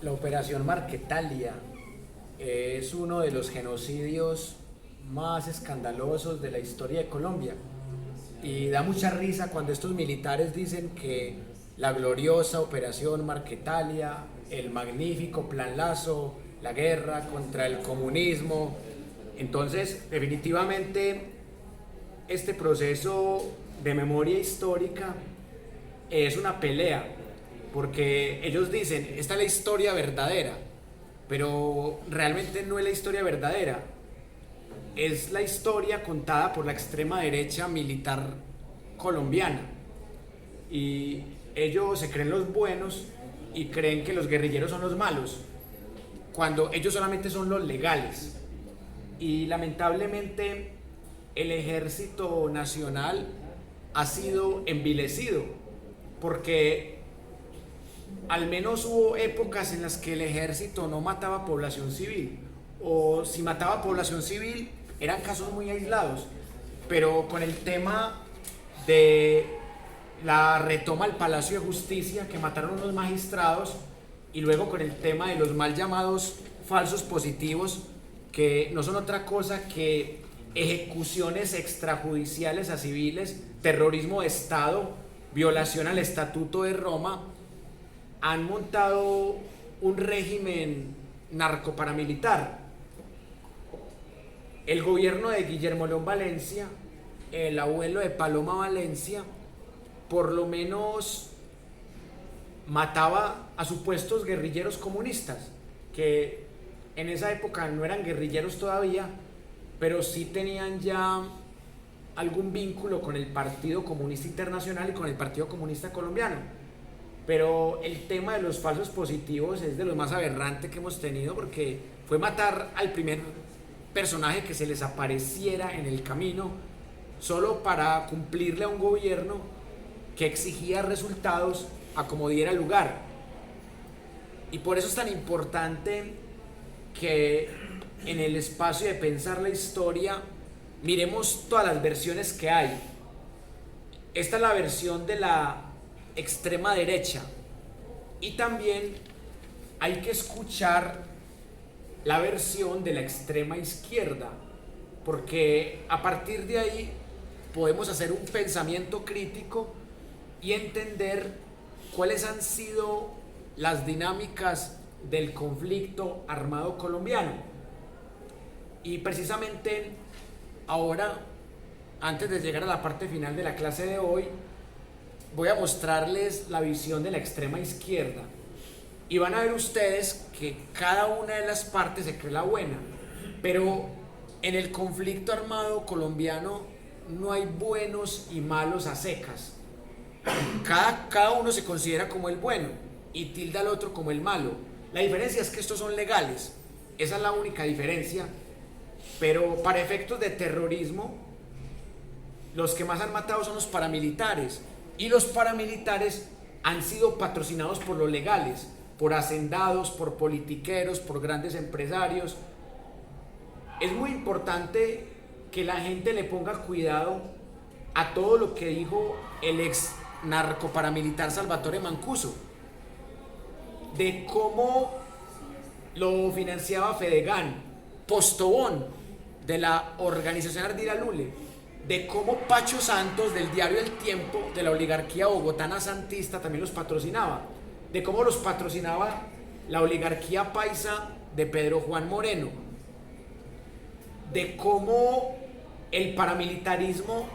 La operación Marquetalia es uno de los genocidios más escandalosos de la historia de Colombia y da mucha risa cuando estos militares dicen que la gloriosa operación Marquetalia, el magnífico Plan Lazo, la guerra contra el comunismo. Entonces, definitivamente, este proceso de memoria histórica es una pelea, porque ellos dicen, esta es la historia verdadera, pero realmente no es la historia verdadera, es la historia contada por la extrema derecha militar colombiana. Y ellos se creen los buenos y creen que los guerrilleros son los malos, cuando ellos solamente son los legales. Y lamentablemente el ejército nacional ha sido envilecido, porque al menos hubo épocas en las que el ejército no mataba población civil, o si mataba población civil eran casos muy aislados, pero con el tema de la retoma al Palacio de Justicia, que mataron unos magistrados, y luego con el tema de los mal llamados falsos positivos, que no son otra cosa que ejecuciones extrajudiciales a civiles, terrorismo de Estado, violación al Estatuto de Roma, han montado un régimen narcoparamilitar. El gobierno de Guillermo León Valencia, el abuelo de Paloma Valencia, por lo menos mataba a supuestos guerrilleros comunistas, que en esa época no eran guerrilleros todavía, pero sí tenían ya algún vínculo con el Partido Comunista Internacional y con el Partido Comunista Colombiano. Pero el tema de los falsos positivos es de lo más aberrante que hemos tenido, porque fue matar al primer personaje que se les apareciera en el camino, solo para cumplirle a un gobierno que exigía resultados a como diera lugar. Y por eso es tan importante que en el espacio de pensar la historia miremos todas las versiones que hay. Esta es la versión de la extrema derecha, y también hay que escuchar la versión de la extrema izquierda, porque a partir de ahí podemos hacer un pensamiento crítico y entender cuáles han sido las dinámicas del conflicto armado colombiano. Y precisamente ahora, antes de llegar a la parte final de la clase de hoy, voy a mostrarles la visión de la extrema izquierda, y van a ver ustedes que cada una de las partes se cree la buena, pero en el conflicto armado colombiano no hay buenos y malos a secas. Cada uno se considera como el bueno y tilda al otro como el malo. La diferencia es que estos son legales, esa es la única diferencia, pero para efectos de terrorismo los que más han matado son los paramilitares, y los paramilitares han sido patrocinados por los legales, por hacendados, por politiqueros, por grandes empresarios. Es muy importante que la gente le ponga cuidado a todo lo que dijo el ex narcoparamilitar Salvatore Mancuso, de cómo lo financiaba Fedegan, Postobón de la organización Ardila Lule, de cómo Pacho Santos del diario El Tiempo, de la oligarquía bogotana santista, también los patrocinaba, de cómo los patrocinaba la oligarquía paisa de Pedro Juan Moreno, de cómo el paramilitarismo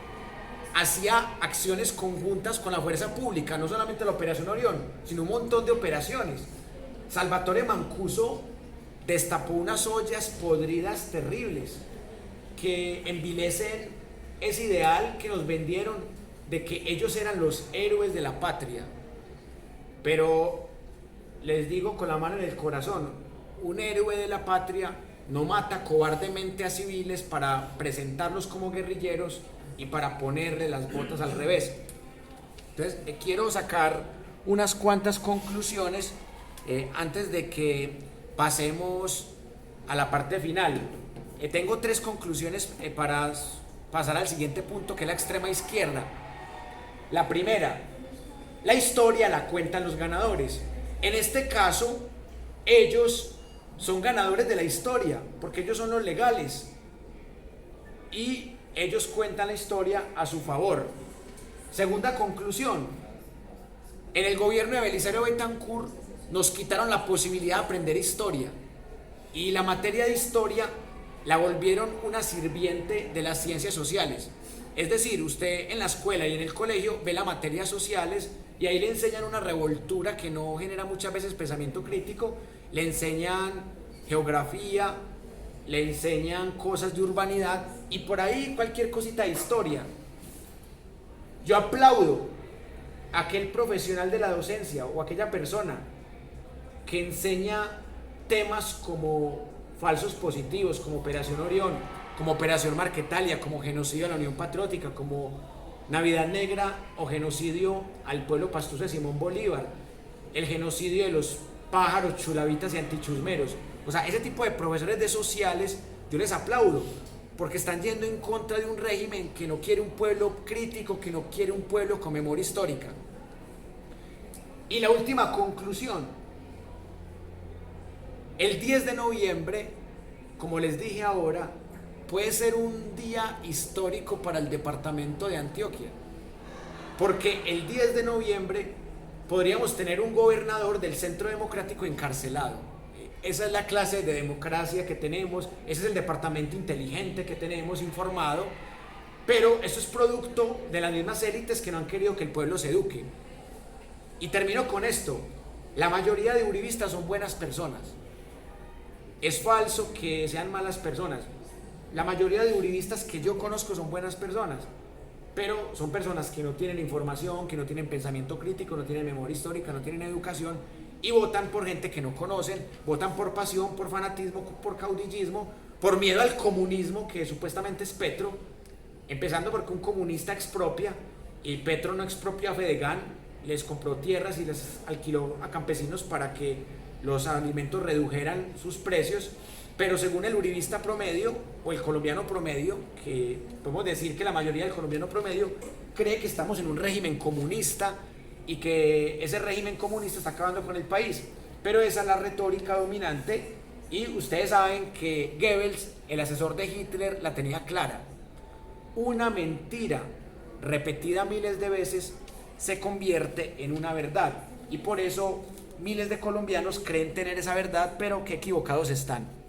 hacía acciones conjuntas con la fuerza pública, no solamente la Operación Orión, sino un montón de operaciones. Salvatore Mancuso destapó unas ollas podridas terribles que envilecen ese ideal que nos vendieron de que ellos eran los héroes de la patria. Pero les digo con la mano en el corazón, un héroe de la patria no mata cobardemente a civiles para presentarlos como guerrilleros y para ponerle las botas al revés. Entonces quiero sacar unas cuantas conclusiones antes de que pasemos a la parte final. Tengo tres conclusiones para pasar al siguiente punto, que es la extrema izquierda. La primera, la historia la cuentan los ganadores. En este caso, ellos son ganadores de la historia, porque ellos son los legales y ellos cuentan la historia a su favor. Segunda conclusión, en el gobierno de Belisario Betancur nos quitaron la posibilidad de aprender historia y la materia de historia la volvieron una sirviente de las ciencias sociales. Es decir, usted en la escuela y en el colegio ve las materias sociales y ahí le enseñan una revoltura que no genera muchas veces pensamiento crítico, le enseñan geografía, le enseñan cosas de urbanidad y por ahí cualquier cosita de historia. Yo aplaudo a aquel profesional de la docencia o aquella persona que enseña temas como falsos positivos, como Operación Orión, como Operación Marquetalia, como genocidio a la Unión Patriótica, como Navidad Negra o genocidio al pueblo pastuso de Simón Bolívar, el genocidio de los pájaros, chulavitas y antichusmeros. O sea, ese tipo de profesores de sociales yo les aplaudo porque están yendo en contra de un régimen que no quiere un pueblo crítico, que no quiere un pueblo con memoria histórica. Y la última conclusión, el 10 de noviembre, como les dije ahora, puede ser un día histórico para el departamento de Antioquia, porque el 10 de noviembre podríamos tener un gobernador del Centro Democrático encarcelado. Esa es la clase de democracia que tenemos, ese es el departamento inteligente que tenemos, informado, pero eso es producto de las mismas élites que no han querido que el pueblo se eduque. Y termino con esto, la mayoría de uribistas son buenas personas. Es falso que sean malas personas. La mayoría de uribistas que yo conozco son buenas personas, pero son personas que no tienen información, que no tienen pensamiento crítico, no tienen memoria histórica, no tienen educación y votan por gente que no conocen, votan por pasión, por fanatismo, por caudillismo, por miedo al comunismo que supuestamente es Petro, empezando porque un comunista expropia y Petro no expropia a Fedegan, les compró tierras y les alquiló a campesinos para que los alimentos redujeran sus precios. Pero según el uribista promedio o el colombiano promedio, que podemos decir que la mayoría del colombiano promedio cree que estamos en un régimen comunista y que ese régimen comunista está acabando con el país. Pero esa es la retórica dominante y ustedes saben que Goebbels, el asesor de Hitler, la tenía clara. Una mentira repetida miles de veces se convierte en una verdad y por eso miles de colombianos creen tener esa verdad, pero que equivocados están.